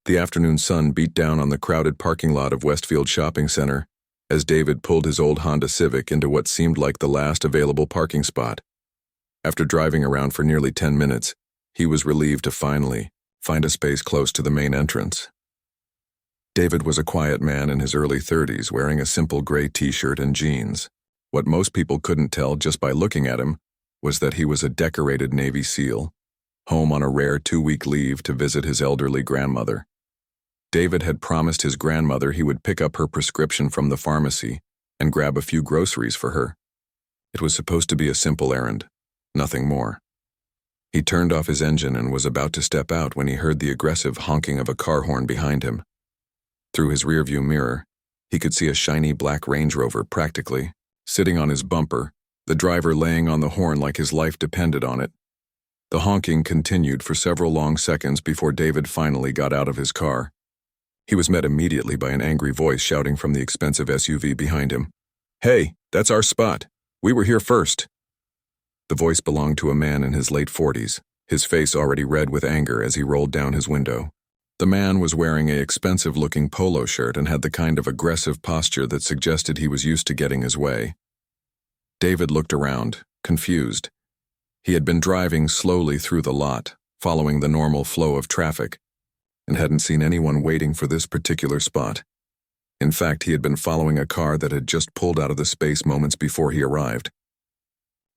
The afternoon sun beat down on the crowded parking lot of Westfield Shopping Center as David pulled his old Honda Civic into what seemed like the last available parking spot. After driving around for nearly 10 minutes, he was relieved to finally find a space close to the main entrance. David was a quiet man in his early 30s, wearing a simple gray t-shirt and jeans. What most people couldn't tell just by looking at him was that he was a decorated Navy SEAL, home on a rare 2-week leave to visit his elderly grandmother. David had promised his grandmother he would pick up her prescription from the pharmacy and grab a few groceries for her. It was supposed to be a simple errand, nothing more. He turned off his engine and was about to step out when he heard the aggressive honking of a car horn behind him. Through his rearview mirror, he could see a shiny black Range Rover practically sitting on his bumper, the driver laying on the horn like his life depended on it. The honking continued for several long seconds before David finally got out of his car. He was met immediately by an angry voice shouting from the expensive SUV behind him, "Hey, that's our spot. We were here first." The voice belonged to a man in his late 40s, his face already red with anger as he rolled down his window. The man was wearing an expensive-looking polo shirt and had the kind of aggressive posture that suggested he was used to getting his way. David looked around, confused. He had been driving slowly through the lot, following the normal flow of traffic, and hadn't seen anyone waiting for this particular spot. In fact, he had been following a car that had just pulled out of the space moments before he arrived.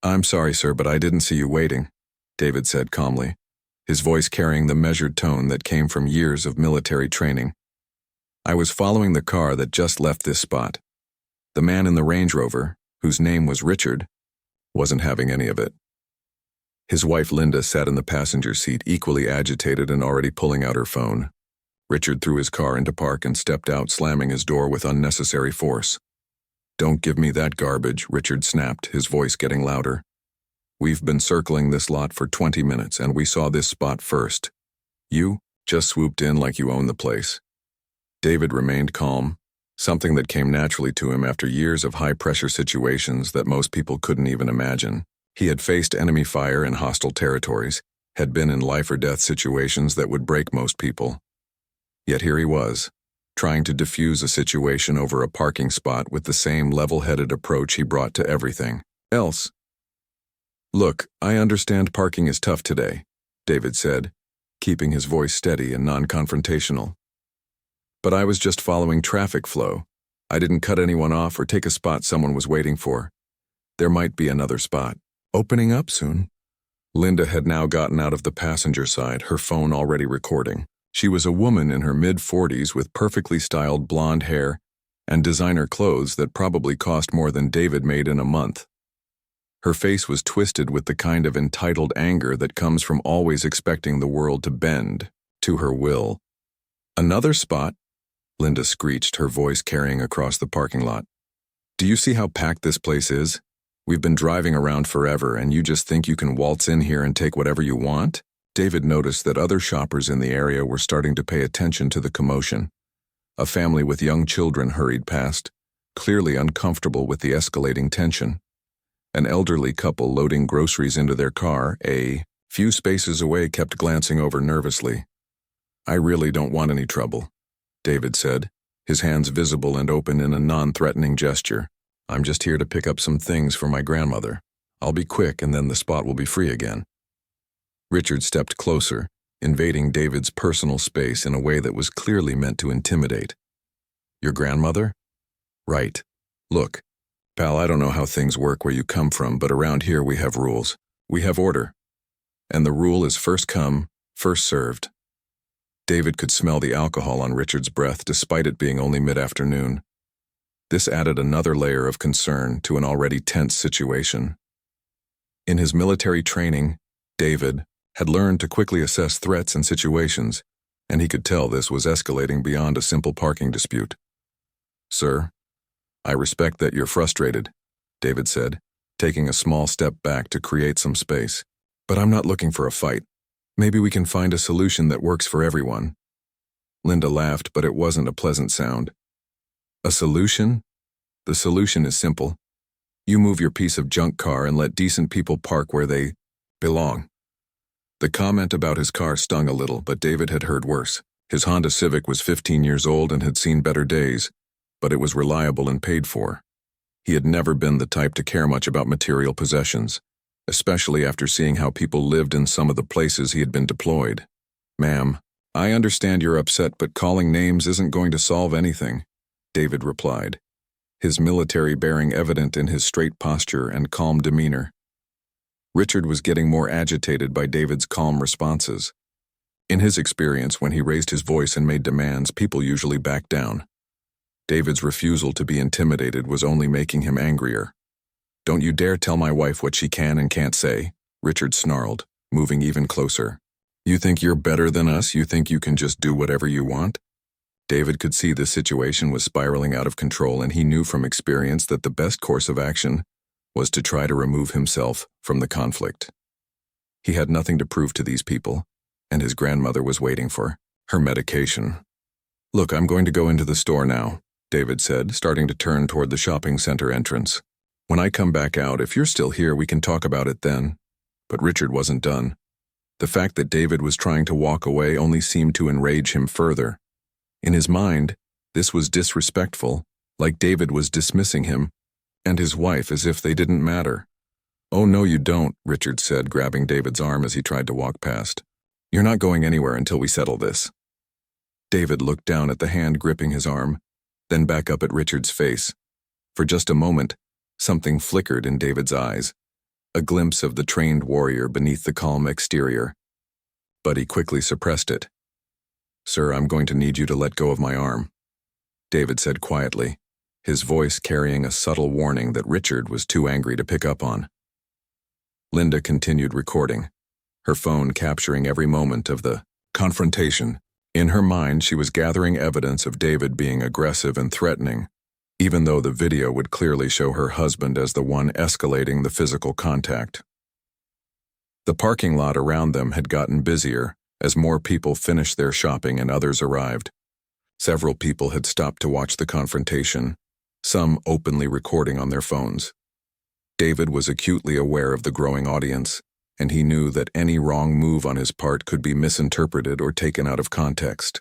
"I'm sorry, sir, but I didn't see you waiting," David said calmly, his voice carrying the measured tone that came from years of military training. "I was following the car that just left this spot. The man in the Range Rover, whose name was Richard, wasn't having any of it." His wife Linda sat in the passenger seat, equally agitated and already pulling out her phone. Richard threw his car into park and stepped out, slamming his door with unnecessary force. "Don't give me that garbage," Richard snapped, his voice getting louder. "We've been circling this lot for 20 minutes and we saw this spot first. You just swooped in like you own the place." David remained calm, something that came naturally to him after years of high-pressure situations that most people couldn't even imagine. He had faced enemy fire in hostile territories, had been in life-or-death situations that would break most people. Yet here he was, trying to defuse a situation over a parking spot with the same level-headed approach he brought to everything else. "Look, I understand parking is tough today," David said, keeping his voice steady and non-confrontational. "But I was just following traffic flow. I didn't cut anyone off or take a spot someone was waiting for. There might be another spot opening up soon." Linda had now gotten out of the passenger side, her phone already recording. She was a woman in her mid-40s with perfectly styled blonde hair and designer clothes that probably cost more than David made in a month. Her face was twisted with the kind of entitled anger that comes from always expecting the world to bend to her will. "Another spot?" Linda screeched, her voice carrying across the parking lot. "Do you see how packed this place is? We've been driving around forever and you just think you can waltz in here and take whatever you want?" David noticed that other shoppers in the area were starting to pay attention to the commotion. A family with young children hurried past, clearly uncomfortable with the escalating tension. An elderly couple loading groceries into their car, a few spaces away, kept glancing over nervously. "I really don't want any trouble," David said, his hands visible and open in a non-threatening gesture. "I'm just here to pick up some things for my grandmother. I'll be quick and then the spot will be free again." Richard stepped closer, invading David's personal space in a way that was clearly meant to intimidate. "Your grandmother?" "Right. Look, pal, I don't know how things work where you come from, but around here we have rules. We have order. And the rule is first come, first served." David could smell the alcohol on Richard's breath despite it being only mid-afternoon. This added another layer of concern to an already tense situation. In his military training, David had learned to quickly assess threats and situations, and he could tell this was escalating beyond a simple parking dispute. "Sir, I respect that you're frustrated," David said, taking a small step back to create some space. "But I'm not looking for a fight. Maybe we can find a solution that works for everyone." Linda laughed, but it wasn't a pleasant sound. "A solution? The solution is simple. You move your piece of junk car and let decent people park where they belong." The comment about his car stung a little, but David had heard worse. His Honda Civic was 15 years old and had seen better days, but it was reliable and paid for. He had never been the type to care much about material possessions, especially after seeing how people lived in some of the places he had been deployed. "Ma'am, I understand you're upset, but calling names isn't going to solve anything," David replied, his military bearing evident in his straight posture and calm demeanor. Richard was getting more agitated by David's calm responses. In his experience, when he raised his voice and made demands, people usually backed down. David's refusal to be intimidated was only making him angrier. "Don't you dare tell my wife what she can and can't say," Richard snarled, moving even closer. "You think you're better than us? You think you can just do whatever you want?" David could see the situation was spiraling out of control, and he knew from experience that the best course of action was to try to remove himself from the conflict. He had nothing to prove to these people, and his grandmother was waiting for her medication. "Look, I'm going to go into the store now," David said, starting to turn toward the shopping center entrance. "When I come back out, if you're still here, we can talk about it then." But Richard wasn't done. The fact that David was trying to walk away only seemed to enrage him further. In his mind, this was disrespectful, like David was dismissing him and his wife as if they didn't matter. "Oh no, you don't," Richard said, grabbing David's arm as he tried to walk past. "You're not going anywhere until we settle this." David looked down at the hand gripping his arm, then back up at Richard's face. For just a moment, something flickered in David's eyes, a glimpse of the trained warrior beneath the calm exterior. But he quickly suppressed it. "Sir, I'm going to need you to let go of my arm," David said quietly, his voice carrying a subtle warning that Richard was too angry to pick up on. Linda continued recording, her phone capturing every moment of the confrontation. In her mind, she was gathering evidence of David being aggressive and threatening, even though the video would clearly show her husband as the one escalating the physical contact. The parking lot around them had gotten busier as more people finished their shopping and others arrived. Several people had stopped to watch the confrontation, some openly recording on their phones. David was acutely aware of the growing audience, and he knew that any wrong move on his part could be misinterpreted or taken out of context.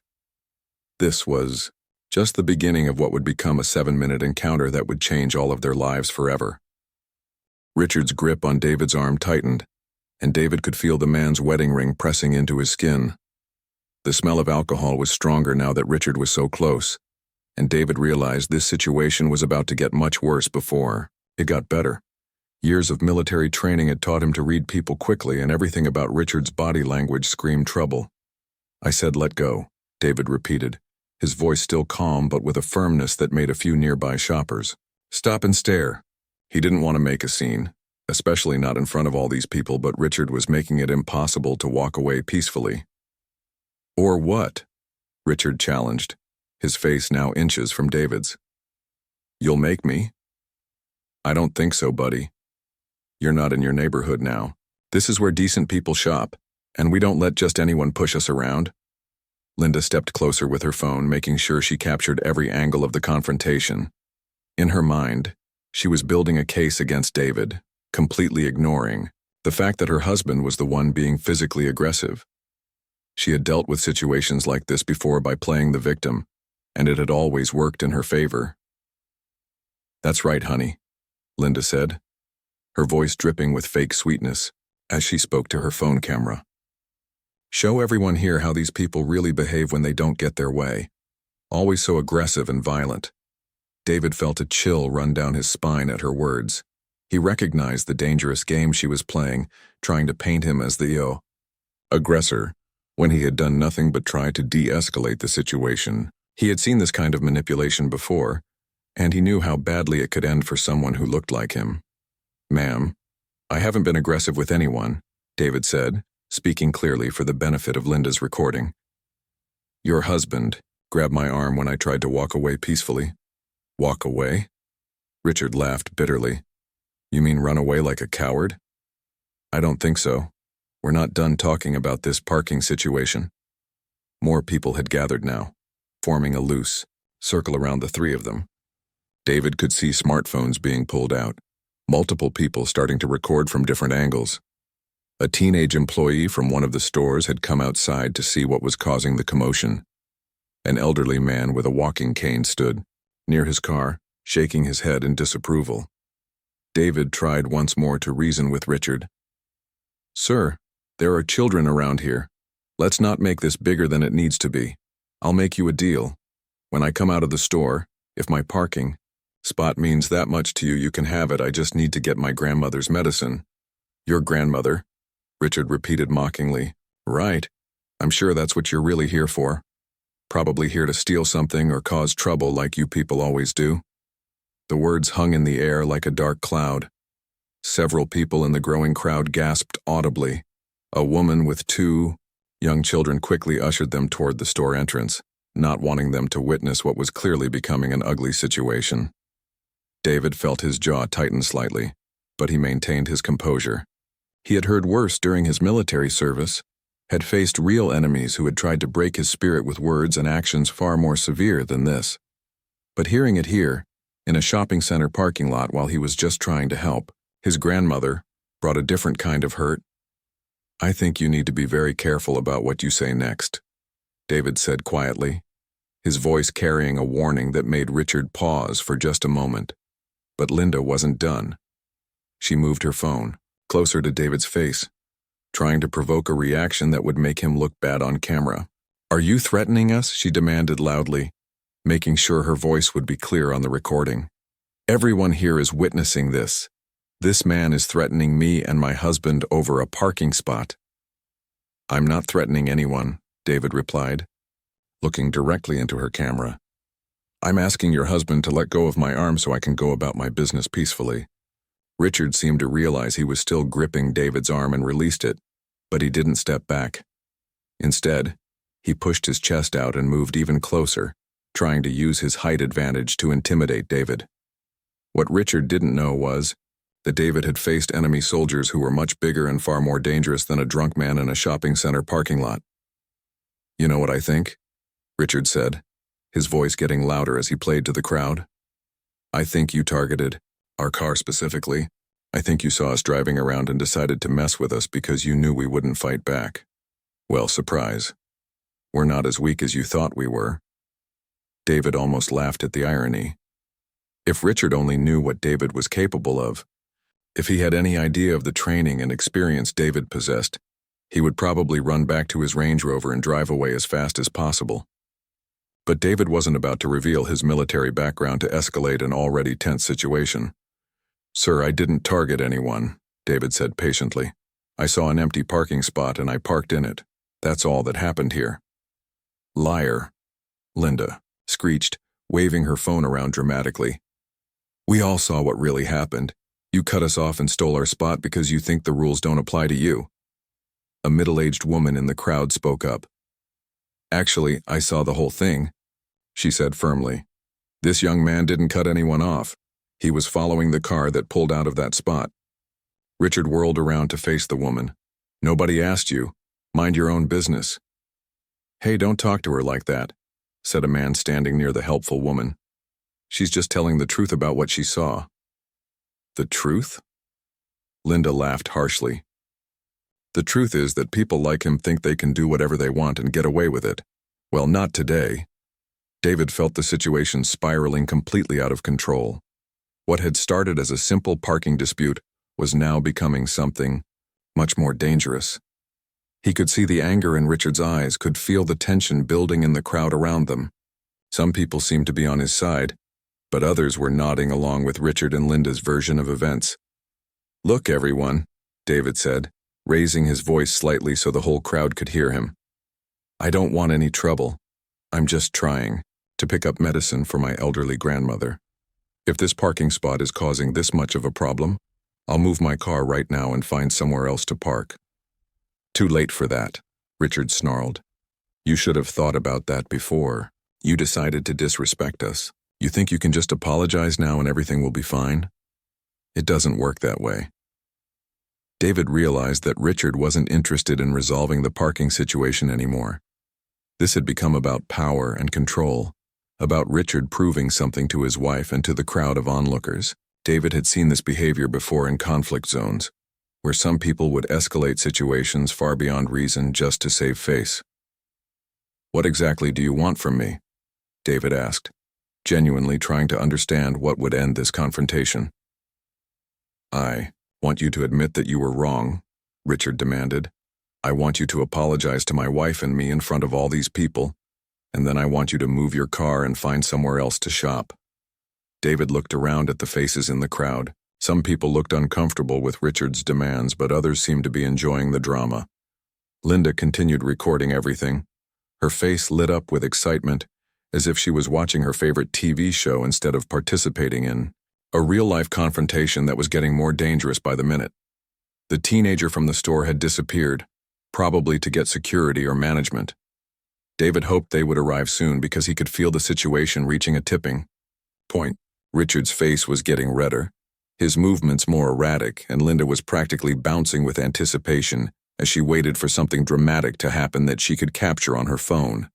This was just the beginning of what would become a 7-minute encounter that would change all of their lives forever. Richard's grip on David's arm tightened, and David could feel the man's wedding ring pressing into his skin. The smell of alcohol was stronger now that Richard was so close, and David realized this situation was about to get much worse before it got better. Years of military training had taught him to read people quickly, and everything about Richard's body language screamed trouble. "I said let go," David repeated, his voice still calm but with a firmness that made a few nearby shoppers stop and stare. He didn't want to make a scene, especially not in front of all these people, but Richard was making it impossible to walk away peacefully. "Or what?" Richard challenged, his face now inches from David's. "You'll make me?" "I don't think so, buddy. You're not in your neighborhood now. This is where decent people shop, and we don't let just anyone push us around." Linda stepped closer with her phone, making sure she captured every angle of the confrontation. In her mind, she was building a case against David, completely ignoring the fact that her husband was the one being physically aggressive. She had dealt with situations like this before by playing the victim, and it had always worked in her favor. "That's right, honey," Linda said, her voice dripping with fake sweetness as she spoke to her phone camera. "Show everyone here how these people really behave when they don't get their way. Always so aggressive and violent." David felt a chill run down his spine at her words. He recognized the dangerous game she was playing, trying to paint him as the aggressor, when he had done nothing but try to de-escalate the situation. He had seen this kind of manipulation before, and he knew how badly it could end for someone who looked like him. "Ma'am, I haven't been aggressive with anyone," David said, speaking clearly for the benefit of Linda's recording. "Your husband grabbed my arm when I tried to walk away peacefully." "Walk away?" Richard laughed bitterly. "You mean run away like a coward?" "I don't think so. We're not done talking about this parking situation." More people had gathered now, forming a loose circle around the three of them. David could see smartphones being pulled out, multiple people starting to record from different angles. A teenage employee from one of the stores had come outside to see what was causing the commotion. An elderly man with a walking cane stood near his car, shaking his head in disapproval. David tried once more to reason with Richard. "Sir, there are children around here. Let's not make this bigger than it needs to be. I'll make you a deal. When I come out of the store, if my parking spot means that much to you, you can have it. I just need to get my grandmother's medicine." "Your grandmother?" Richard repeated mockingly. "Right. I'm sure that's what you're really here for. Probably here to steal something or cause trouble like you people always do." The words hung in the air like a dark cloud. Several people in the growing crowd gasped audibly. A woman with 2 young children quickly ushered them toward the store entrance, not wanting them to witness what was clearly becoming an ugly situation. David felt his jaw tighten slightly, but he maintained his composure. He had heard worse during his military service, had faced real enemies who had tried to break his spirit with words and actions far more severe than this. But hearing it here, in a shopping center parking lot while he was just trying to help his grandmother, brought a different kind of hurt. "I think you need to be very careful about what you say next," David said quietly, his voice carrying a warning that made Richard pause for just a moment. But Linda wasn't done. She moved her phone closer to David's face, trying to provoke a reaction that would make him look bad on camera. "Are you threatening us?" she demanded loudly, making sure her voice would be clear on the recording. "Everyone here is witnessing this. This man is threatening me and my husband over a parking spot." "I'm not threatening anyone," David replied, looking directly into her camera. "I'm asking your husband to let go of my arm so I can go about my business peacefully." Richard seemed to realize he was still gripping David's arm and released it, but he didn't step back. Instead, he pushed his chest out and moved even closer, trying to use his height advantage to intimidate David. What Richard didn't know was that David had faced enemy soldiers who were much bigger and far more dangerous than a drunk man in a shopping center parking lot. "You know what I think?" Richard said, his voice getting louder as he played to the crowd. "I think you targeted our car specifically. I think you saw us driving around and decided to mess with us because you knew we wouldn't fight back. Well, surprise. We're not as weak as you thought we were." David almost laughed at the irony. If Richard only knew what David was capable of, if he had any idea of the training and experience David possessed, he would probably run back to his Range Rover and drive away as fast as possible. But David wasn't about to reveal his military background to escalate an already tense situation. "Sir, I didn't target anyone," David said patiently. "I saw an empty parking spot and I parked in it. That's all that happened here." "Liar," Linda screeched, waving her phone around dramatically. "We all saw what really happened. You cut us off and stole our spot because you think the rules don't apply to you." A middle-aged woman in the crowd spoke up. "Actually, I saw the whole thing," she said firmly. "This young man didn't cut anyone off. He was following the car that pulled out of that spot." Richard whirled around to face the woman. "Nobody asked you. Mind your own business." "Hey, don't talk to her like that," said a man standing near the helpful woman. "She's just telling the truth about what she saw." "The truth?" Linda laughed harshly. "The truth is that people like him think they can do whatever they want and get away with it. Well, not today." David felt the situation spiraling completely out of control. What had started as a simple parking dispute was now becoming something much more dangerous. He could see the anger in Richard's eyes, could feel the tension building in the crowd around them. Some people seemed to be on his side, but others were nodding along with Richard and Linda's version of events. "Look, everyone," David said, raising his voice slightly so the whole crowd could hear him. "I don't want any trouble. I'm just trying to pick up medicine for my elderly grandmother. If this parking spot is causing this much of a problem, I'll move my car right now and find somewhere else to park." "Too late for that," Richard snarled. "You should have thought about that before. You decided to disrespect us. You think you can just apologize now and everything will be fine? It doesn't work that way." David realized that Richard wasn't interested in resolving the parking situation anymore. This had become about power and control, about Richard proving something to his wife and to the crowd of onlookers. David had seen this behavior before in conflict zones, where some people would escalate situations far beyond reason just to save face. "What exactly do you want from me?" David asked, genuinely trying to understand what would end this confrontation. "I want you to admit that you were wrong," Richard demanded. "I want you to apologize to my wife and me in front of all these people, and then I want you to move your car and find somewhere else to shop." David looked around at the faces in the crowd. Some people looked uncomfortable with Richard's demands, but others seemed to be enjoying the drama. Linda continued recording everything. Her face lit up with excitement, as if she was watching her favorite TV show instead of participating in a real-life confrontation that was getting more dangerous by the minute. The teenager from the store had disappeared, probably to get security or management. David hoped they would arrive soon because he could feel the situation reaching a tipping point. Richard's face was getting redder, his movements more erratic, and Linda was practically bouncing with anticipation as she waited for something dramatic to happen that she could capture on her phone.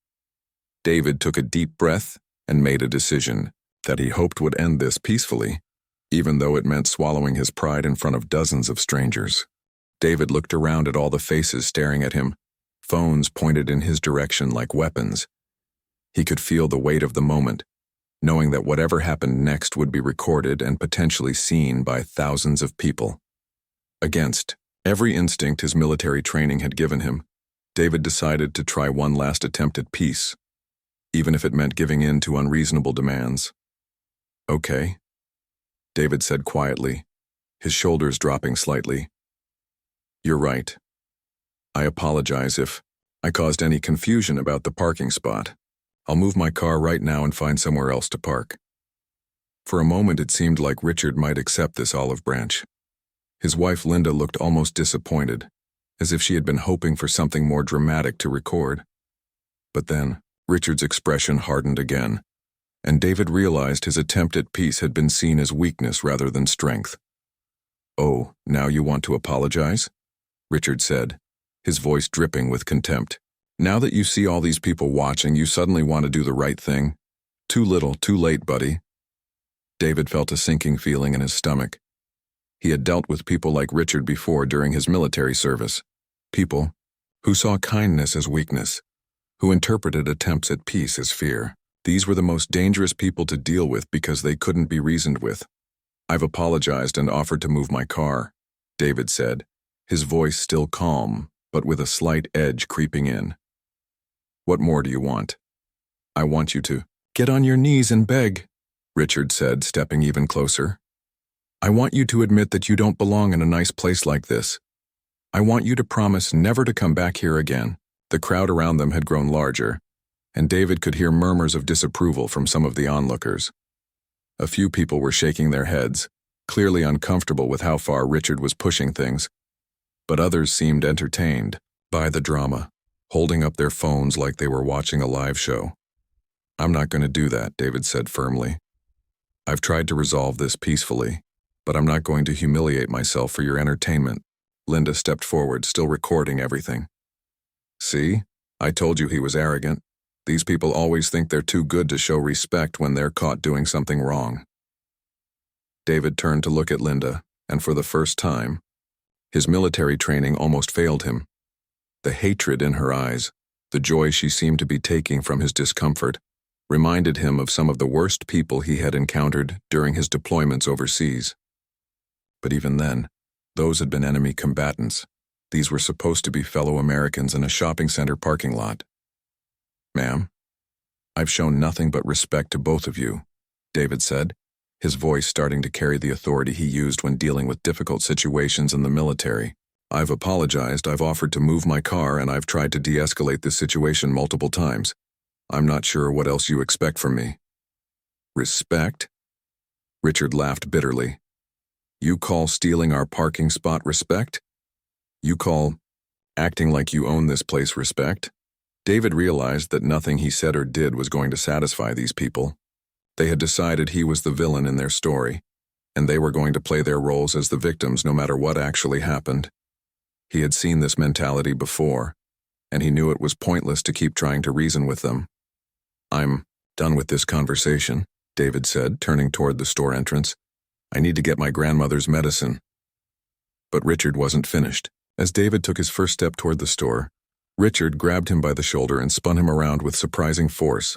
David took a deep breath and made a decision that he hoped would end this peacefully, even though it meant swallowing his pride in front of dozens of strangers. David looked around at all the faces staring at him, phones pointed in his direction like weapons. He could feel the weight of the moment, knowing that whatever happened next would be recorded and potentially seen by thousands of people. Against every instinct his military training had given him, David decided to try one last attempt at peace, even if it meant giving in to unreasonable demands. "Okay," David said quietly, his shoulders dropping slightly. "You're right. I apologize if I caused any confusion about the parking spot. I'll move my car right now and find somewhere else to park." For a moment it seemed like Richard might accept this olive branch. His wife Linda looked almost disappointed, as if she had been hoping for something more dramatic to record. But then, Richard's expression hardened again, and David realized his attempt at peace had been seen as weakness rather than strength. "Oh, now you want to apologize?" Richard said, his voice dripping with contempt. "Now that you see all these people watching, you suddenly want to do the right thing? Too little, too late, buddy." David felt a sinking feeling in his stomach. He had dealt with people like Richard before during his military service. People who saw kindness as weakness, who interpreted attempts at peace as fear. These were the most dangerous people to deal with because they couldn't be reasoned with. "I've apologized and offered to move my car," David said, his voice still calm, but with a slight edge creeping in. "What more do you want?" "I want you to get on your knees and beg," Richard said, stepping even closer. "I want you to admit that you don't belong in a nice place like this. I want you to promise never to come back here again." The crowd around them had grown larger, and David could hear murmurs of disapproval from some of the onlookers. A few people were shaking their heads, clearly uncomfortable with how far Richard was pushing things, but others seemed entertained by the drama, holding up their phones like they were watching a live show. "I'm not going to do that," David said firmly. "I've tried to resolve this peacefully, but I'm not going to humiliate myself for your entertainment." Linda stepped forward, still recording everything. "See? I told you he was arrogant. These people always think they're too good to show respect when they're caught doing something wrong." David turned to look at Linda, and for the first time, his military training almost failed him. The hatred in her eyes, the joy she seemed to be taking from his discomfort, reminded him of some of the worst people he had encountered during his deployments overseas. But even then, those had been enemy combatants. These were supposed to be fellow Americans in a shopping center parking lot. "Ma'am, I've shown nothing but respect to both of you," David said, his voice starting to carry the authority he used when dealing with difficult situations in the military. "I've apologized, I've offered to move my car, and I've tried to de-escalate this situation multiple times. I'm not sure what else you expect from me." "Respect?" Richard laughed bitterly. "You call stealing our parking spot respect? You call acting like you own this place respect?" David realized that nothing he said or did was going to satisfy these people. They had decided he was the villain in their story, and they were going to play their roles as the victims no matter what actually happened. He had seen this mentality before, and he knew it was pointless to keep trying to reason with them. "I'm done with this conversation," David said, turning toward the store entrance. "I need to get my grandmother's medicine." But Richard wasn't finished. As David took his first step toward the store, Richard grabbed him by the shoulder and spun him around with surprising force.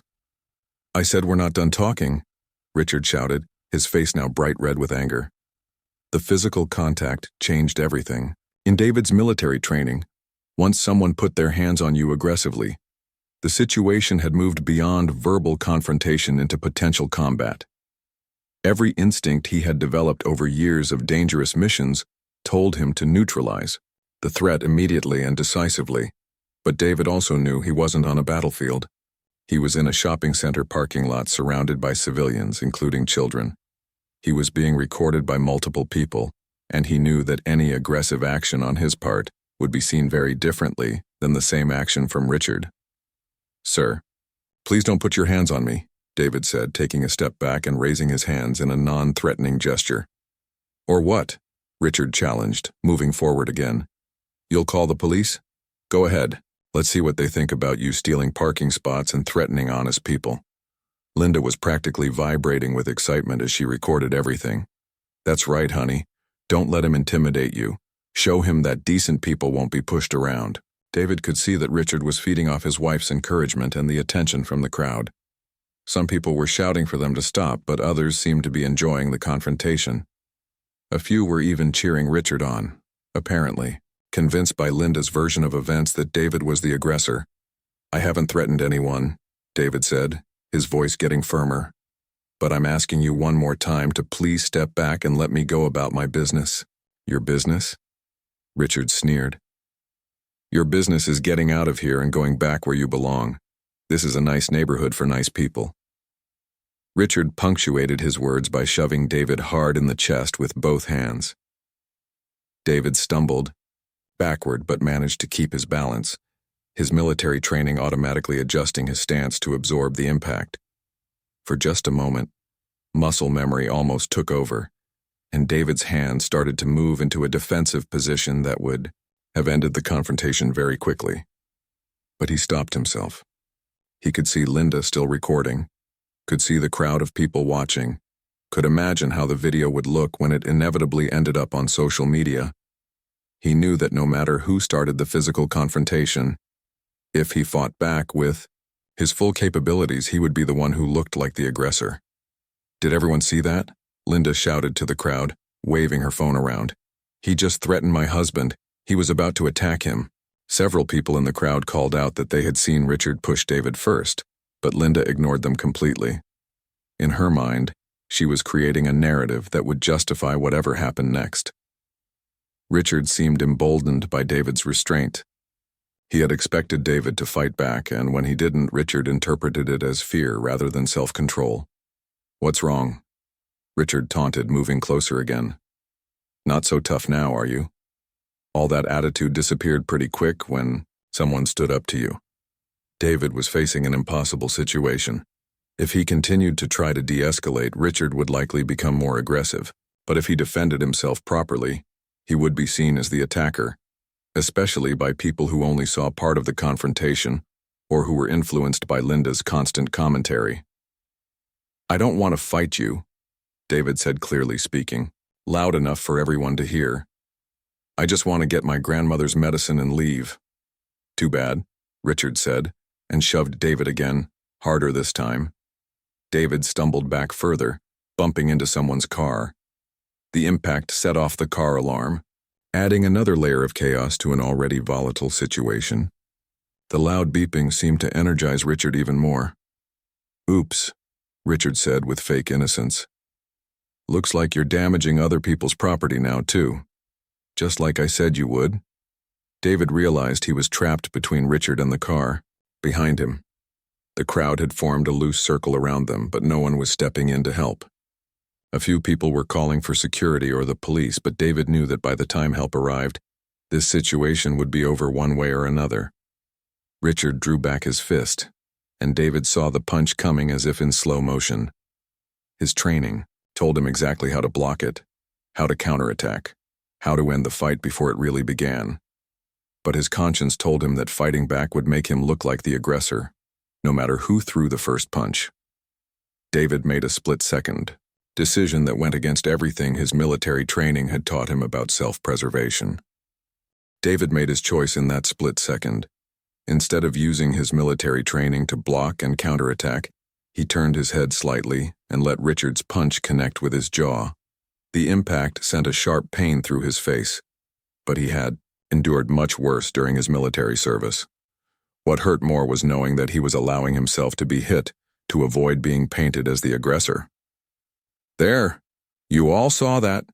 "I said we're not done talking," Richard shouted, his face now bright red with anger. The physical contact changed everything. In David's military training, once someone put their hands on you aggressively, the situation had moved beyond verbal confrontation into potential combat. Every instinct he had developed over years of dangerous missions told him to neutralize the threat immediately and decisively. But David also knew he wasn't on a battlefield. He was in a shopping center parking lot surrounded by civilians, including children. He was being recorded by multiple people, and he knew that any aggressive action on his part would be seen very differently than the same action from Richard. "Sir, please don't put your hands on me," David said, taking a step back and raising his hands in a non-threatening gesture. "Or what?" Richard challenged, moving forward again. "You'll call the police? Go ahead. Let's see what they think about you stealing parking spots and threatening honest people." Linda was practically vibrating with excitement as she recorded everything. "That's right, honey. Don't let him intimidate you. Show him that decent people won't be pushed around." David could see that Richard was feeding off his wife's encouragement and the attention from the crowd. Some people were shouting for them to stop, but others seemed to be enjoying the confrontation. A few were even cheering Richard on, apparently convinced by Linda's version of events that David was the aggressor. "I haven't threatened anyone," David said, his voice getting firmer. "But I'm asking you one more time to please step back and let me go about my business." "Your business?" Richard sneered. "Your business is getting out of here and going back where you belong. This is a nice neighborhood for nice people." Richard punctuated his words by shoving David hard in the chest with both hands. David stumbled backward but managed to keep his balance, his military training automatically adjusting his stance to absorb the impact. For just a moment, muscle memory almost took over, and David's hand started to move into a defensive position that would have ended the confrontation very quickly. But he stopped himself. He could see Linda still recording, could see the crowd of people watching, could imagine how the video would look when it inevitably ended up on social media. He knew that no matter who started the physical confrontation, if he fought back with his full capabilities, he would be the one who looked like the aggressor. "Did everyone see that?" Linda shouted to the crowd, waving her phone around. "He just threatened my husband. He was about to attack him." Several people in the crowd called out that they had seen Richard push David first, but Linda ignored them completely. In her mind, she was creating a narrative that would justify whatever happened next. Richard seemed emboldened by David's restraint. He had expected David to fight back, and when he didn't, Richard interpreted it as fear rather than self-control. "What's wrong?" Richard taunted, moving closer again. "Not so tough now, are you? All that attitude disappeared pretty quick when someone stood up to you." David was facing an impossible situation. If he continued to try to de-escalate, Richard would likely become more aggressive, but if he defended himself properly, he would be seen as the attacker, especially by people who only saw part of the confrontation or who were influenced by Linda's constant commentary. "I don't want to fight you," David said, clearly speaking, loud enough for everyone to hear. "I just want to get my grandmother's medicine and leave." "Too bad," Richard said, and shoved David again, harder this time. David stumbled back further, bumping into someone's car. The impact set off the car alarm, adding another layer of chaos to an already volatile situation. The loud beeping seemed to energize Richard even more. "Oops," Richard said with fake innocence. "Looks like you're damaging other people's property now, too. Just like I said you would." David realized he was trapped between Richard and the car, behind him. The crowd had formed a loose circle around them, but no one was stepping in to help. A few people were calling for security or the police, but David knew that by the time help arrived, this situation would be over one way or another. Richard drew back his fist, and David saw the punch coming as if in slow motion. His training told him exactly how to block it, how to counterattack, how to end the fight before it really began. But his conscience told him that fighting back would make him look like the aggressor, no matter who threw the first punch. David made a split-second decision that went against everything his military training had taught him about self-preservation. David made his choice in that split second. Instead of using his military training to block and counterattack, he turned his head slightly and let Richard's punch connect with his jaw. The impact sent a sharp pain through his face, but he had endured much worse during his military service. What hurt more was knowing that he was allowing himself to be hit to avoid being painted as the aggressor. "There, you all saw that,"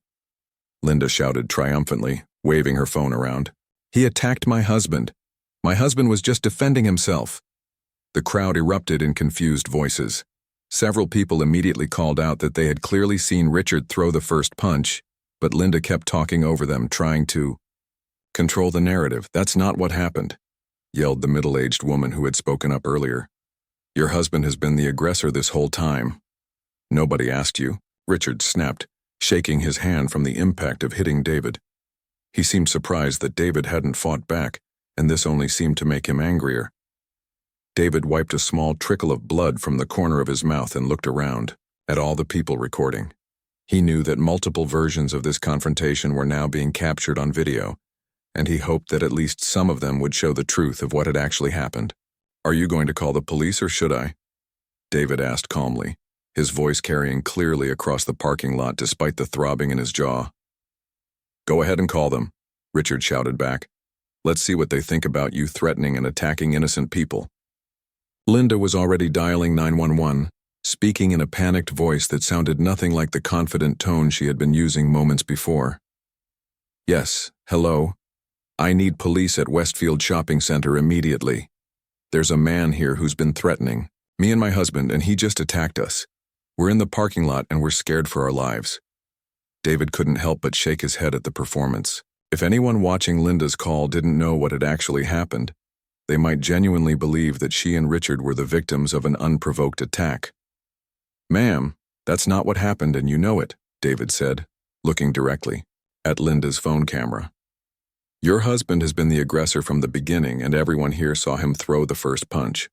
Linda shouted triumphantly, waving her phone around. "He attacked my husband. My husband was just defending himself." The crowd erupted in confused voices. Several people immediately called out that they had clearly seen Richard throw the first punch, but Linda kept talking over them, trying to control the narrative. "That's not what happened," yelled the middle-aged woman who had spoken up earlier. "Your husband has been the aggressor this whole time." "Nobody asked you," Richard snapped, shaking his hand from the impact of hitting David. He seemed surprised that David hadn't fought back, and this only seemed to make him angrier. David wiped a small trickle of blood from the corner of his mouth and looked around at all the people recording. He knew that multiple versions of this confrontation were now being captured on video, and he hoped that at least some of them would show the truth of what had actually happened. "Are you going to call the police or should I?" David asked calmly, his voice carrying clearly across the parking lot despite the throbbing in his jaw. "Go ahead and call them," Richard shouted back. "Let's see what they think about you threatening and attacking innocent people." Linda was already dialing 911, speaking in a panicked voice that sounded nothing like the confident tone she had been using moments before. "Yes, hello. I need police at Westfield Shopping Center immediately. There's a man here who's been threatening me and my husband, and he just attacked us. We're in the parking lot and we're scared for our lives." David couldn't help but shake his head at the performance. If anyone watching Linda's call didn't know what had actually happened, they might genuinely believe that she and Richard were the victims of an unprovoked attack. "Ma'am, that's not what happened and you know it," David said, looking directly at Linda's phone camera. "Your husband has been the aggressor from the beginning and everyone here saw him throw the first punch."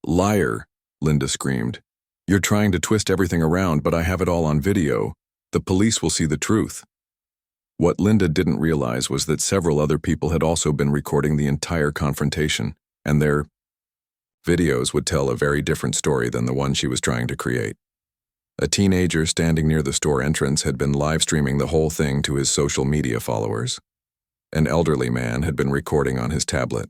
"Liar," Linda screamed. "You're trying to twist everything around, but I have it all on video. The police will see the truth." What Linda didn't realize was that several other people had also been recording the entire confrontation, and their videos would tell a very different story than the one she was trying to create. A teenager standing near the store entrance had been live-streaming the whole thing to his social media followers. An elderly man had been recording on his tablet.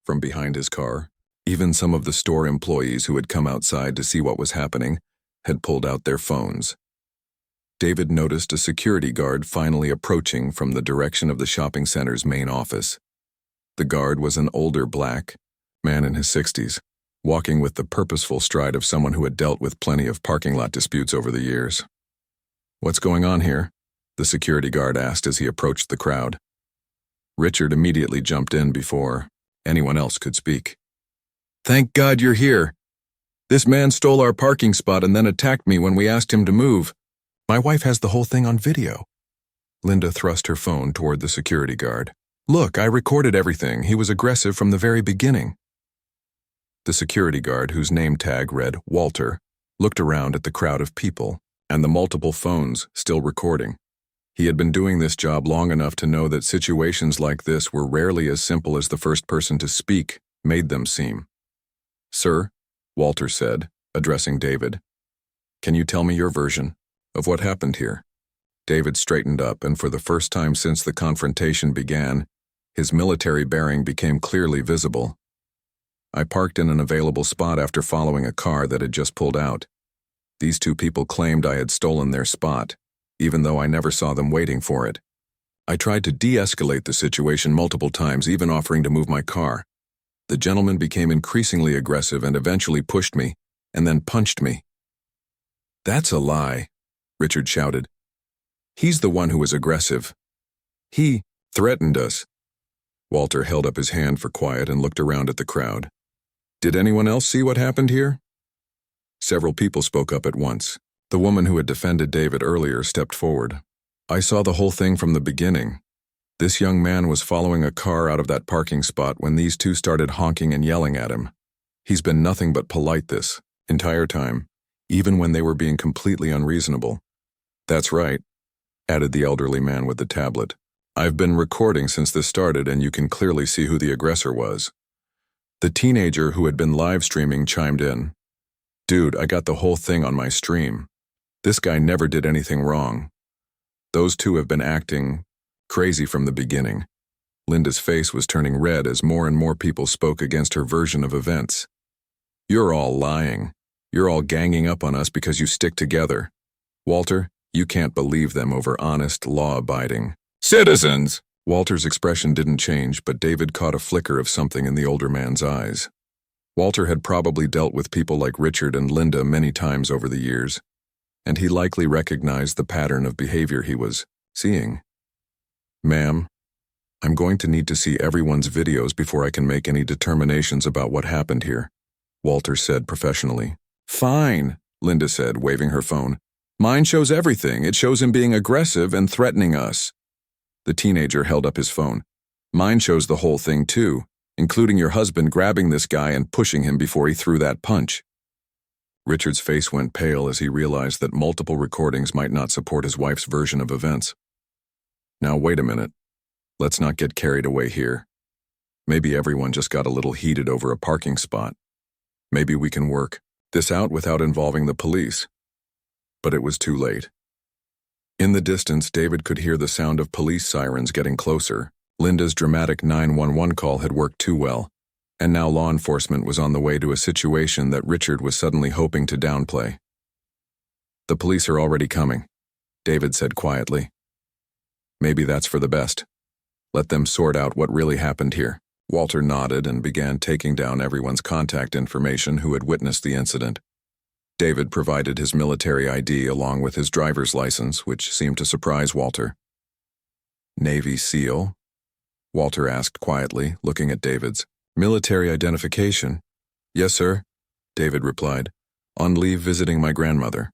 From behind his car, even some of the store employees who had come outside to see what was happening had pulled out their phones. David noticed a security guard finally approaching from the direction of the shopping center's main office. The guard was an older black man in his 60s, walking with the purposeful stride of someone who had dealt with plenty of parking lot disputes over the years. "What's going on here?" the security guard asked as he approached the crowd. Richard immediately jumped in before anyone else could speak. "Thank God you're here. This man stole our parking spot and then attacked me when we asked him to move. My wife has the whole thing on video." Linda thrust her phone toward the security guard. "Look, I recorded everything. He was aggressive from the very beginning." The security guard, whose name tag read Walter, looked around at the crowd of people and the multiple phones still recording. He had been doing this job long enough to know that situations like this were rarely as simple as the first person to speak made them seem. "Sir," Walter said, addressing David, "can you tell me your version of what happened here?" David straightened up, and for the first time since the confrontation began, his military bearing became clearly visible. "I parked in an available spot after following a car that had just pulled out. These two people claimed I had stolen their spot, even though I never saw them waiting for it. I tried to de-escalate the situation multiple times, even offering to move my car. The gentleman became increasingly aggressive and eventually pushed me, and then punched me." "That's a lie," Richard shouted. "He's the one who was aggressive. He threatened us." Walter held up his hand for quiet and looked around at the crowd. "Did anyone else see what happened here?" Several people spoke up at once. The woman who had defended David earlier stepped forward. "I saw the whole thing from the beginning. This young man was following a car out of that parking spot when these two started honking and yelling at him. He's been nothing but polite this entire time, even when they were being completely unreasonable." "That's right," added the elderly man with the tablet. "I've been recording since this started and you can clearly see who the aggressor was." The teenager who had been live streaming chimed in. Dude, I got the whole thing on my stream. This guy never did anything wrong. Those two have been acting crazy from the beginning. Linda's face was turning red as more and more people spoke against her version of events. You're all lying. You're all ganging up on us because you stick together. Walter, you can't believe them over honest, law-abiding citizens. Walter's expression didn't change, but David caught a flicker of something in the older man's eyes. Walter had probably dealt with people like Richard and Linda many times over the years, and he likely recognized the pattern of behavior he was seeing. Ma'am, I'm going to need to see everyone's videos before I can make any determinations about what happened here, Walter said professionally. Fine, Linda said, waving her phone. Mine shows everything. It shows him being aggressive and threatening us. The teenager held up his phone. Mine shows the whole thing too, including your husband grabbing this guy and pushing him before he threw that punch. Richard's face went pale as he realized that multiple recordings might not support his wife's version of events. Now wait a minute. Let's not get carried away here. Maybe everyone just got a little heated over a parking spot. Maybe we can work this out without involving the police. But it was too late. In the distance, David could hear the sound of police sirens getting closer. Linda's dramatic 911 call had worked too well, and now law enforcement was on the way to a situation that Richard was suddenly hoping to downplay. The police are already coming, David said quietly. Maybe that's for the best. Let them sort out what really happened here. Walter nodded and began taking down everyone's contact information who had witnessed the incident. David provided his military ID along with his driver's license, which seemed to surprise Walter. Navy SEAL? Walter asked quietly, looking at David's. Military identification? Yes, sir, David replied. On leave visiting my grandmother.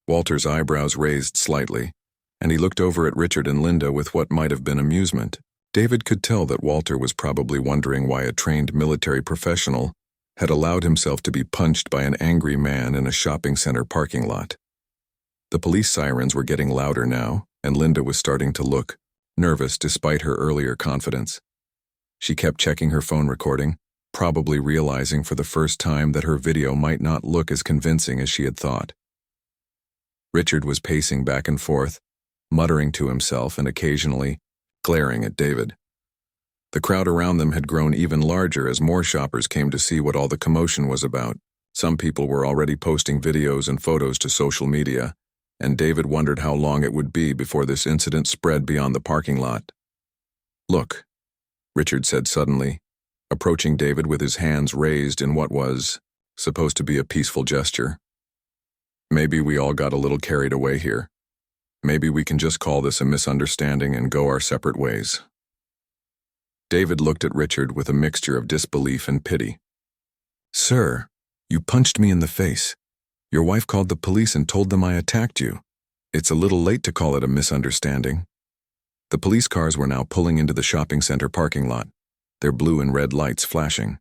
Walter's eyebrows raised slightly, and he looked over at Richard and Linda with what might have been amusement. David could tell that Walter was probably wondering why a trained military professional had allowed himself to be punched by an angry man in a shopping center parking lot. The police sirens were getting louder now, and Linda was starting to look nervous despite her earlier confidence. She kept checking her phone recording, probably realizing for the first time that her video might not look as convincing as she had thought. Richard was pacing back and forth, muttering to himself and occasionally glaring at David. The crowd around them had grown even larger as more shoppers came to see what all the commotion was about. Some people were already posting videos and photos to social media, and David wondered how long it would be before this incident spread beyond the parking lot. Look, Richard said suddenly, approaching David with his hands raised in what was supposed to be a peaceful gesture. Maybe we all got a little carried away here. Maybe we can just call this a misunderstanding and go our separate ways. David looked at Richard with a mixture of disbelief and pity. Sir, you punched me in the face. Your wife called the police and told them I attacked you. It's a little late to call it a misunderstanding. The police cars were now pulling into the shopping center parking lot, their blue and red lights flashing.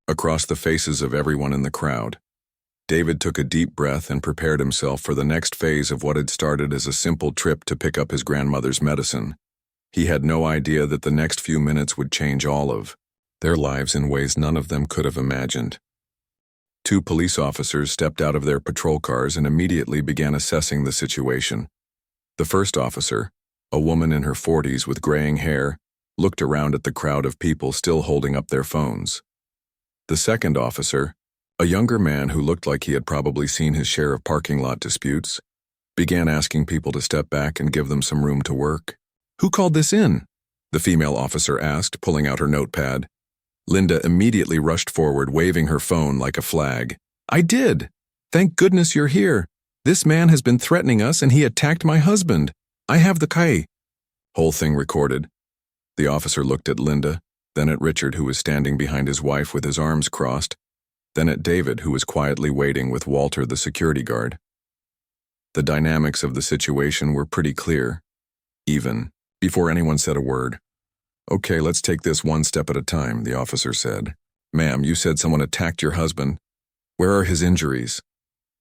Across the faces of everyone in the crowd, David took a deep breath and prepared himself for the next phase of what had started as a simple trip to pick up his grandmother's medicine. He had no idea that the next few minutes would change all of their lives in ways none of them could have imagined. 2 police officers stepped out of their patrol cars and immediately began assessing the situation. The first officer, a woman in her 40s with graying hair, looked around at the crowd of people still holding up their phones. The second officer, a younger man who looked like he had probably seen his share of parking lot disputes, began asking people to step back and give them some room to work. Who called this in? The female officer asked, pulling out her notepad. Linda immediately rushed forward, waving her phone like a flag. I did. Thank goodness you're here. This man has been threatening us and he attacked my husband. I have the key. Whole thing recorded. The officer looked at Linda, then at Richard, who was standing behind his wife with his arms crossed, then at David, who was quietly waiting with Walter, the security guard. The dynamics of the situation were pretty clear, even before anyone said a word. Okay, let's take this one step at a time, the officer said. Ma'am, you said someone attacked your husband. Where are his injuries?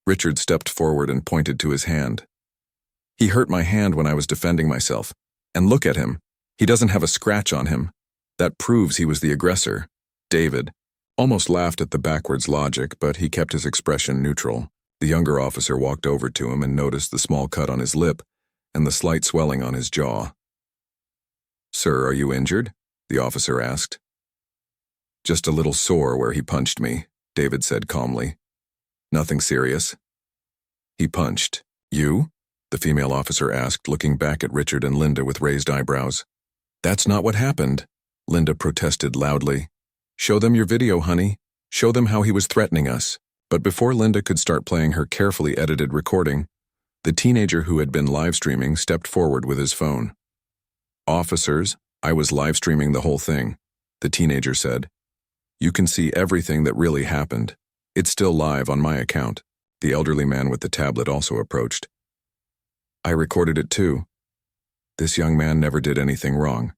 Richard stepped forward and pointed to his hand. He hurt my hand when I was defending myself. And look at him. He doesn't have a scratch on him. That proves he was the aggressor. David, almost laughed at the backwards logic, but he kept his expression neutral. The younger officer walked over to him and noticed the small cut on his lip and the slight swelling on his jaw. "Sir, are you injured?" the officer asked. "Just a little sore where he punched me," David said calmly. "Nothing serious." "He punched you?" the female officer asked, looking back at Richard and Linda with raised eyebrows. "That's not what happened," Linda protested loudly. "Show them your video, honey. Show them how he was threatening us." But before Linda could start playing her carefully edited recording, the teenager who had been live streaming stepped forward with his phone. "Officers, I was live streaming the whole thing," the teenager said. "You can see everything that really happened. It's still live on my account." The elderly man with the tablet also approached. "I recorded it too. This young man never did anything wrong.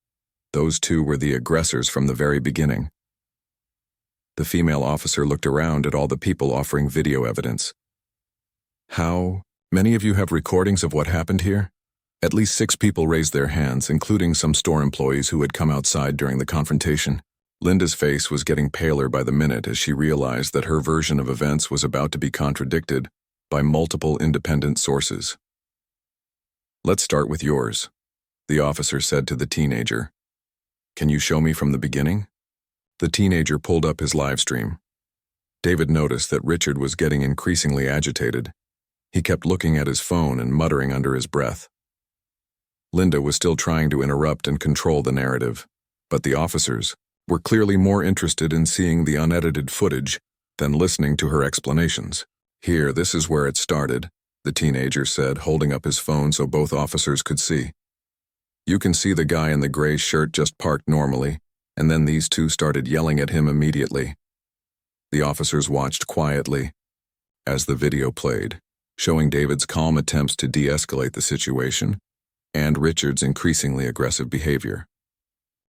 Those two were the aggressors from the very beginning." The female officer looked around at all the people offering video evidence. "How many of you have recordings of what happened here?" At least 6 people raised their hands, including some store employees who had come outside during the confrontation. Linda's face was getting paler by the minute as she realized that her version of events was about to be contradicted by multiple independent sources. "Let's start with yours," the officer said to the teenager. "Can you show me from the beginning?" The teenager pulled up his live stream. David noticed that Richard was getting increasingly agitated. He kept looking at his phone and muttering under his breath. Linda was still trying to interrupt and control the narrative, but the officers were clearly more interested in seeing the unedited footage than listening to her explanations. "Here, this is where it started," the teenager said, holding up his phone so both officers could see. "You can see the guy in the gray shirt just parked normally, and then these two started yelling at him immediately." The officers watched quietly as the video played, showing David's calm attempts to de-escalate the situation and Richard's increasingly aggressive behavior.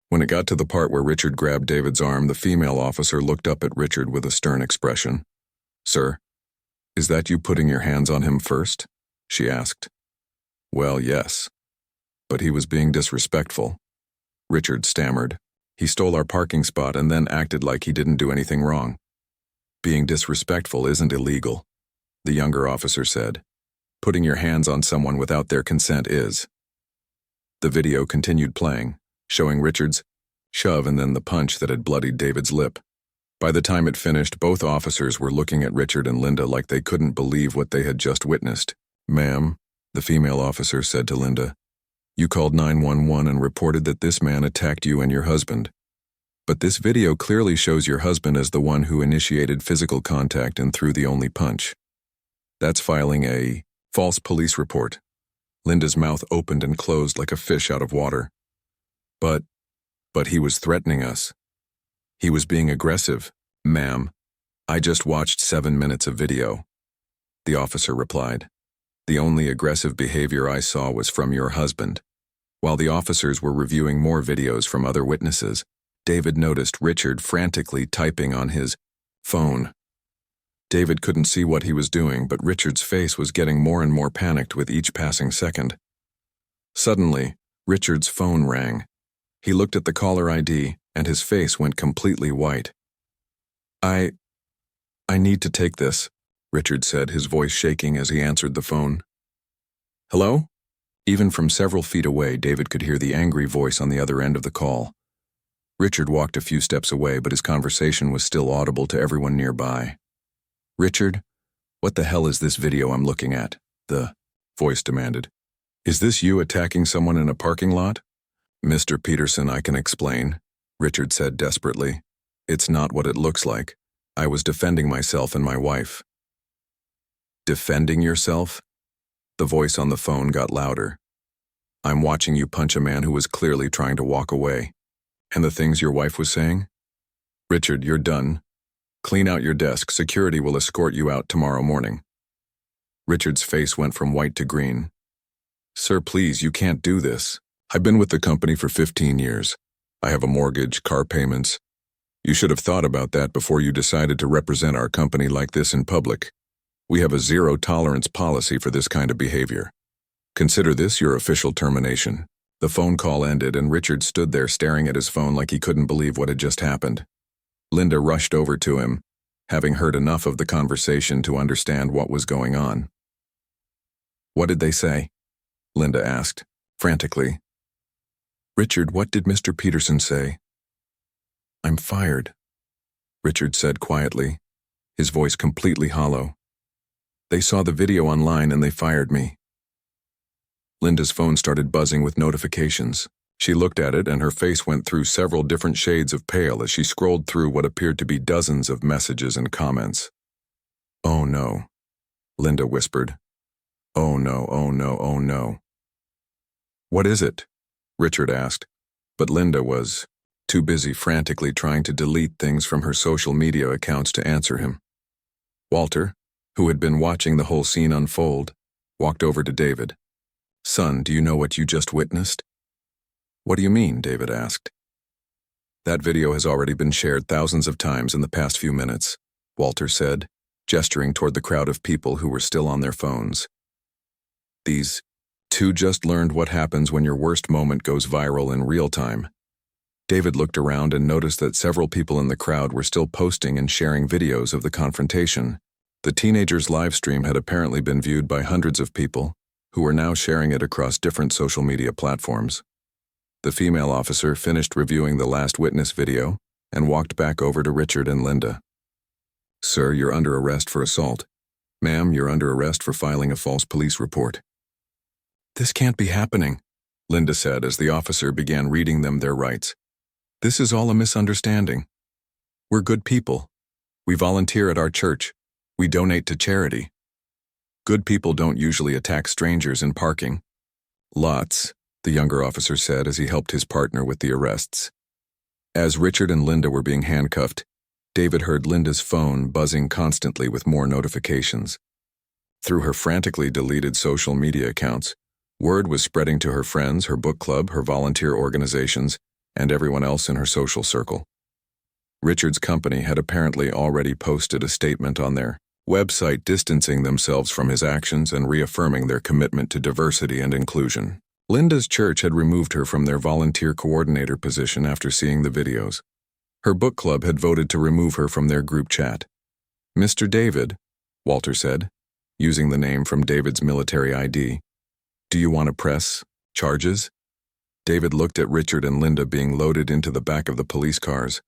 When it got to the part where Richard grabbed David's arm, the female officer looked up at Richard with a stern expression. "Sir, is that you putting your hands on him first?" she asked. "Well, yes. But he was being disrespectful," Richard stammered. "He stole our parking spot and then acted like he didn't do anything wrong." "Being disrespectful isn't illegal," the younger officer said. "Putting your hands on someone without their consent is." The video continued playing, showing Richard's shove and then the punch that had bloodied David's lip. By the time it finished, both officers were looking at Richard and Linda like they couldn't believe what they had just witnessed. "Ma'am," the female officer said to Linda, "you called 911 and reported that this man attacked you and your husband. But this video clearly shows your husband as the one who initiated physical contact and threw the only punch. That's filing a false police report." Linda's mouth opened and closed like a fish out of water. But he was threatening us. He was being aggressive." "Ma'am, I just watched 7 minutes of video," the officer replied. "The only aggressive behavior I saw was from your husband." While the officers were reviewing more videos from other witnesses, David noticed Richard frantically typing on his phone. David couldn't see what he was doing, but Richard's face was getting more and more panicked with each passing second. Suddenly, Richard's phone rang. He looked at the caller ID, and his face went completely white. I need to take this," Richard said, his voice shaking as he answered the phone. "Hello?" Even from several feet away, David could hear the angry voice on the other end of the call. Richard walked a few steps away, but his conversation was still audible to everyone nearby. "Richard, what the hell is this video I'm looking at?" the voice demanded. "Is this you attacking someone in a parking lot?" "Mr. Peterson, I can explain," Richard said desperately. "It's not what it looks like. I was defending myself and my wife." "Defending yourself?" The voice on the phone got louder. "I'm watching you punch a man who was clearly trying to walk away. And the things your wife was saying? Richard, you're done. Clean out your desk. Security will escort you out tomorrow morning." Richard's face went from white to green. "Sir, please, you can't do this. I've been with the company for 15 years. I have a mortgage, car payments. You should have thought about that before you decided to represent our company like this in public. We have a zero-tolerance policy for this kind of behavior. Consider this your official termination." The phone call ended, and Richard stood there staring at his phone like he couldn't believe what had just happened. Linda rushed over to him, having heard enough of the conversation to understand what was going on. "What did they say?" Linda asked, frantically. "Richard, what did Mr. Peterson say?" "I'm fired," Richard said quietly, his voice completely hollow. "They saw the video online and they fired me." Linda's phone started buzzing with notifications. She looked at it and her face went through several different shades of pale as she scrolled through what appeared to be dozens of messages and comments. "Oh no," Linda whispered. "Oh no, oh no, oh no." "What is it?" Richard asked, but Linda was too busy frantically trying to delete things from her social media accounts to answer him. Walter, who had been watching the whole scene unfold, walked over to David. "Son, do you know what you just witnessed?" "What do you mean?" David asked. "That video has already been shared thousands of times in the past few minutes," Walter said, gesturing toward the crowd of people who were still on their phones. "These two just learned what happens when your worst moment goes viral in real time." David looked around and noticed that several people in the crowd were still posting and sharing videos of the confrontation. The teenager's live stream had apparently been viewed by hundreds of people, who were now sharing it across different social media platforms. The female officer finished reviewing the last witness video and walked back over to Richard and Linda. "Sir, you're under arrest for assault. Ma'am, you're under arrest for filing a false police report." "This can't be happening," Linda said as the officer began reading them their rights. "This is all a misunderstanding. We're good people. We volunteer at our church. We donate to charity. Good people don't usually attack strangers in parking." "Lots," the younger officer said as he helped his partner with the arrests. As Richard and Linda were being handcuffed, David heard Linda's phone buzzing constantly with more notifications. Through her frantically deleted social media accounts, word was spreading to her friends, her book club, her volunteer organizations, and everyone else in her social circle. Richard's company had apparently already posted a statement on their website distancing themselves from his actions and reaffirming their commitment to diversity and inclusion. Linda's church had removed her from their volunteer coordinator position after seeing the videos. Her book club had voted to remove her from their group chat. "Mr. David," Walter said, using the name from David's military ID, "do you want to press charges?" David looked at Richard and Linda being loaded into the back of the police cars.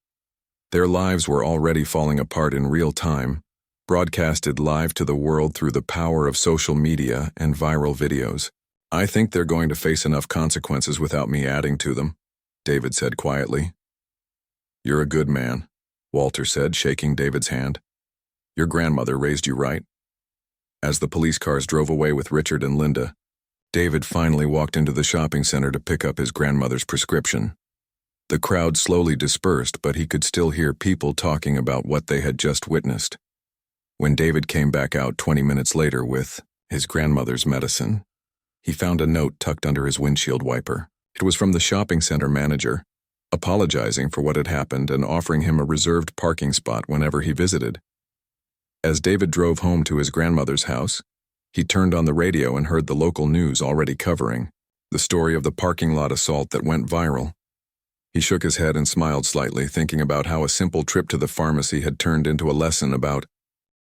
Their lives were already falling apart in real time, broadcasted live to the world through the power of social media and viral videos. "I think they're going to face enough consequences without me adding to them," David said quietly. "You're a good man," Walter said, shaking David's hand. "Your grandmother raised you right." As the police cars drove away with Richard and Linda, David finally walked into the shopping center to pick up his grandmother's prescription. The crowd slowly dispersed, but he could still hear people talking about what they had just witnessed. When David came back out 20 minutes later with his grandmother's medicine, he found a note tucked under his windshield wiper. It was from the shopping center manager, apologizing for what had happened and offering him a reserved parking spot whenever he visited. As David drove home to his grandmother's house, he turned on the radio and heard the local news already covering the story of the parking lot assault that went viral. He shook his head and smiled slightly, thinking about how a simple trip to the pharmacy had turned into a lesson about